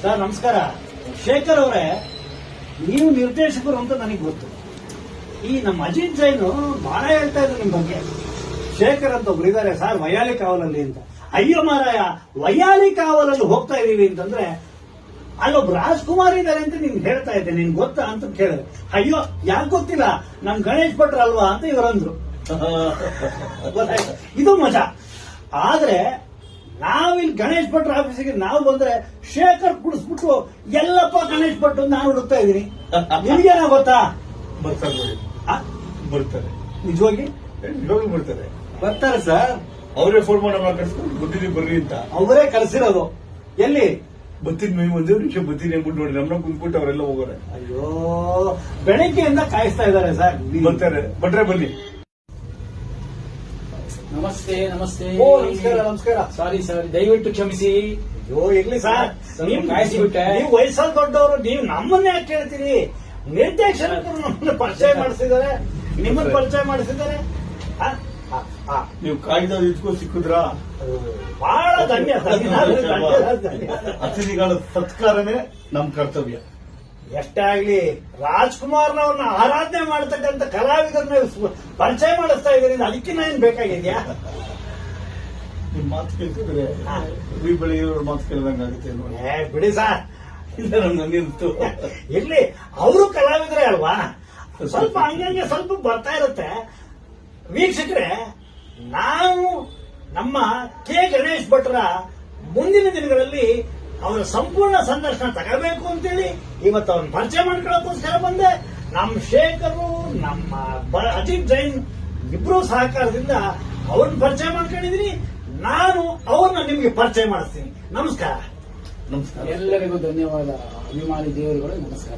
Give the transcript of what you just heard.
Sir ನಮಸ್ಕಾರ. ಶೇಖರ್ ಅವರೇ, ನೀವು ನಿರ್ದೇಶಕರು ಅಂತ ನನಗೆ ಗೊತ್ತು. ಈ ನಮ್ಮ ಅಜಿತ್ ಜೈನ್ ಬಹಳ ಹೇಳ್ತಾ ಇದ್ರು ನಿಮ್ ಬಗ್ಗೆ. ಶೇಖರ್ ಅಂತ ಒಬ್ರು ಇದಾರೆ ಸರ್ ವೈಯಾಲಿ ಕಾವಲಲ್ಲಿ ಅಂತ. ಅಯ್ಯೋ ಮಾರಾಯ, ವೈಯಾಲಿ ಕಾವಲಲ್ಲಿ ಹೋಗ್ತಾ ಇದೀವಿ ಅಂತಂದ್ರೆ ಅಲ್ಲೊಬ್ಬ ರಾಜ್ಕುಮಾರ್ ಇದಾರೆ ಅಂತ ನಿಮ್ಗೆ ಹೇಳ್ತಾ ಇದ್ದೆ, ನಿನ್ ಗೊತ್ತಾ ಅಂತ ಕೇಳಿದ್ರೆ ಅಯ್ಯೋ ಯಾಕೆ ಗೊತ್ತಿಲ್ಲ, ನಮ್ ಗಣೇಶ್ ಭಟ್ರು ಅಲ್ವಾ ಅಂತ ಇವರಂದ್ರು. ಇದು ಮಜಾ. ಆದ್ರೆ ನಾವಿಲ್ಲಿ ಗಣೇಶ್ ಭಟ್ರ ಆಫೀಸಿಗೆ ನಾವು ಬಂದ್ರೆ ಶೇಖರ್ ಕುಡಿಸ್ಬಿಟ್ಟು ಎಲ್ಲಪ್ಪ ಗಣೇಶ್ ಭಟ್ರು ನಾನು ಹುಡುಕ್ತಾ ಇದೀನಿ. ನಿಮ್ಗೇನ ಗೊತ್ತಾ? ಬರ್ತಾರೆ ನಿಜವಾಗಿ ಬರ್ತಾರೆ ಸರ್. ಅವರೇ ಫೋನ್ ಮಾಡಿ ಕಳ್ಸ್ಕೊಂಡು ಬಂದಿದ್ದೀವಿ ಬರ್ರಿ ಅಂತ. ಅವರೇ ಕರೆಸಿರೋದು. ಎಲ್ಲಿ? ಬತ್ತೀನಿ ಒಂದೇ ನಿಮಿಷ ಬತ್ತೀನಿ ಅಂದ್ಬಿಟ್ಟು ನೋಡಿ ನಮ್ಮನ್ನ ಕುಂದ್ಬಿಟ್ಟು ಅವರೆಲ್ಲ ಹೋಗೋರೆ. ಅಯ್ಯೋ, ಬೆಳಗ್ಗೆಯಿಂದ ಕಾಯಿಸ್ತಾ ಇದ್ದಾರೆ ಸರ್. ಬರ್ತಾರೆ, ಬಟ್ರೆ ಬನ್ನಿ. ನಮಸ್ತೆ ನಮಸ್ತೆ. ಓ ನಮಸ್ಕಾರ ನಮಸ್ಕಾರ. ಸಾರಿ ದಯವಿಟ್ಟು ಕ್ಷಮಿಸಿ. ಅಯ್ಯೋ ಇರ್ಲಿ ಸರ್, ನೀವು ಕಾಯಿಸ್ಬಿಟ್ಟೆ. ನೀವು ವಯಸ್ಸಾದ ದೊಡ್ಡವರು, ನೀವು ನಮ್ಮನ್ನೇ ಯಾಕೆ ಕೇಳ್ತೀರಿ? ನಿರ್ದೇಶಕರು ನಮ್ಮನ್ನ ಪರಿಚಯ ಮಾಡಿಸಿದ್ದಾರೆ, ನಿಮ್ಮನ್ನ ಪರಿಚಯ ಮಾಡಿಸಿದ್ದಾರೆ. ನೀವು ಕಾಯ್ದ ಇದ್ಕೋ ಸಿಕ್ಕಿದ್ರಾ? ಬಹಳ ಧನ್ಯ. ಅತಿಥಿಗಳ ಸತ್ಕಾರನೇ ನಮ್ ಕರ್ತವ್ಯ. ಎಷ್ಟೇ ಆಗ್ಲಿ, ರಾಜ್ಕುಮಾರ್ನವ್ರನ್ನ ಆರಾಧನೆ ಮಾಡತಕ್ಕಂಥ ಕಲಾವಿದರನ್ನ ಪರಿಚಯ ಮಾಡಿಸ್ತಾ ಇದ್ದೀರಿ, ಅದಕ್ಕಿನ್ನ ಏನ್ ಬೇಕಾಗಿದ್ಯಾ? ನಿಮ್ ಮಾತು ಕೇಳ್ತಿದ್ರೆ ಬಿ ಬೆಳೆಯೋರ್ ಮಾತು ಕೇಳ್ದಂಗಾಗುತ್ತೆ ನೋಡಿ. ಬಿಡಿ ಸರ್, ಇಲ್ಲ ನನ್ನಿರ್ತು ಇರ್ಲಿ, ಅವರು ಕಲಾವಿದರೇ ಅಲ್ವಾ, ಸ್ವಲ್ಪ ಹಂಗಂಗೆ ಸ್ವಲ್ಪ ಬರ್ತಾ ಇರುತ್ತೆ. ವೀಕ್ಷಕರೇ, ನಾವು ನಮ್ಮ ಕೆ ಗಣೇಶ್ ಭಟ್ರ ಮುಂದಿನ ದಿನಗಳಲ್ಲಿ ಅವರ ಸಂಪೂರ್ಣ ಸಂದರ್ಶನ ತಗೋಬೇಕು ಅಂತೇಳಿ ಇವತ್ತು ಅವ್ರನ್ನ ಪರಿಚಯ ಮಾಡ್ಕೊಳ್ಳೋಕ್ಕೋಸ್ಕರ ಬಂದೆ. ನಮ್ಮ ಶೇಖರು, ನಮ್ಮ ಅಜಿತ್ ಜೈನ್ ಇಬ್ರು ಸಹಕಾರದಿಂದ ಅವ್ರನ್ನ ಪರಿಚಯ ಮಾಡ್ಕೊಂಡಿದೀನಿ. ನಾನು ಅವ್ರನ್ನ ನಿಮ್ಗೆ ಪರಿಚಯ ಮಾಡಿಸ್ತೀನಿ. ನಮಸ್ಕಾರ. ನಮಸ್ಕಾರ. ಎಲ್ಲರಿಗೂ ಧನ್ಯವಾದ. ಅಭಿಮಾನಿ ದೇವರುಗಳು ನಮಸ್ಕಾರ.